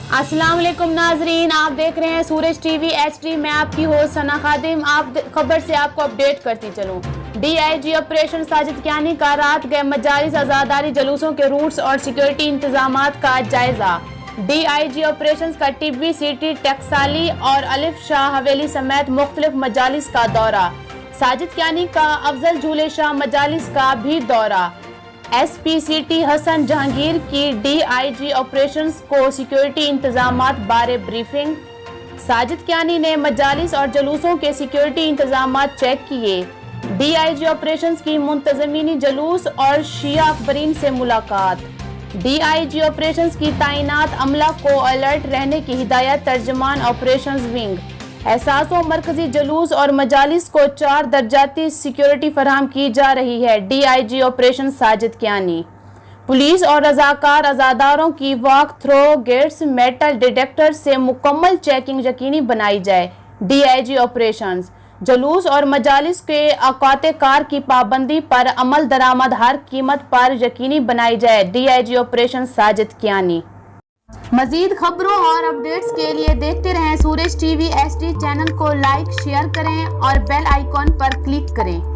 अस्सलाम वालेकुम नाजरीन, आप देख रहे हैं सूरज टीवी HD। मैं आपकी होस्ट सना खादिम। आप खबर से आपको अपडेट करती चलूं। DIG ऑपरेशन साजिद कियानी का रात गए मजालिस आज़ादारी जलूसों के रूट्स और सिक्योरिटी इंतजामात का जायजा। DIG ऑपरेशन का टिब्बी सिटी, टकसाली और अलिफ शाह हवेली समेत मुख्तलिफ मजालिस का दौरा। साजिद कियानी का अफजल झूले शाह मजालिस का भी दौरा। SPCT हसन जहांगीर की DIG ऑपरेशंस को सिक्योरिटी इंतजामात बारे ब्रीफिंग। साजिद कियानी ने मजालिस और जलूसों के सिक्योरिटी इंतजामात चेक किए। DIG ऑपरेशंस की मुंतजमीनी जलूस और शिया अकबरीन से मुलाकात। DIG ऑपरेशंस की तैनात अमला को अलर्ट रहने की हिदायत। तर्जमान ऑपरेशंस विंग। एहसासों मरकजी जलूस और मजालिस को 4 दर्जाती सिक्योरिटी फराहम की जा रही है। DIG operation Sajid Kiyani. Police और रजाकार अजादारों की walk through gates metal detector से मुकम्मल चेकिंग यकीनी बनाई जाए। DIG ऑपरेशंस जलूस और मजालिस के औकात कार की पाबंदी पर अमल दरामद हर कीमत पर यकीनी बनाई जाए। DIG operation Sajid Kiani. मजीद खबरों और अपडेट्स के लिए देखते रहें सूरज टीवी HD। चैनल को लाइक शेयर करें और बेल आइकॉन पर क्लिक करें।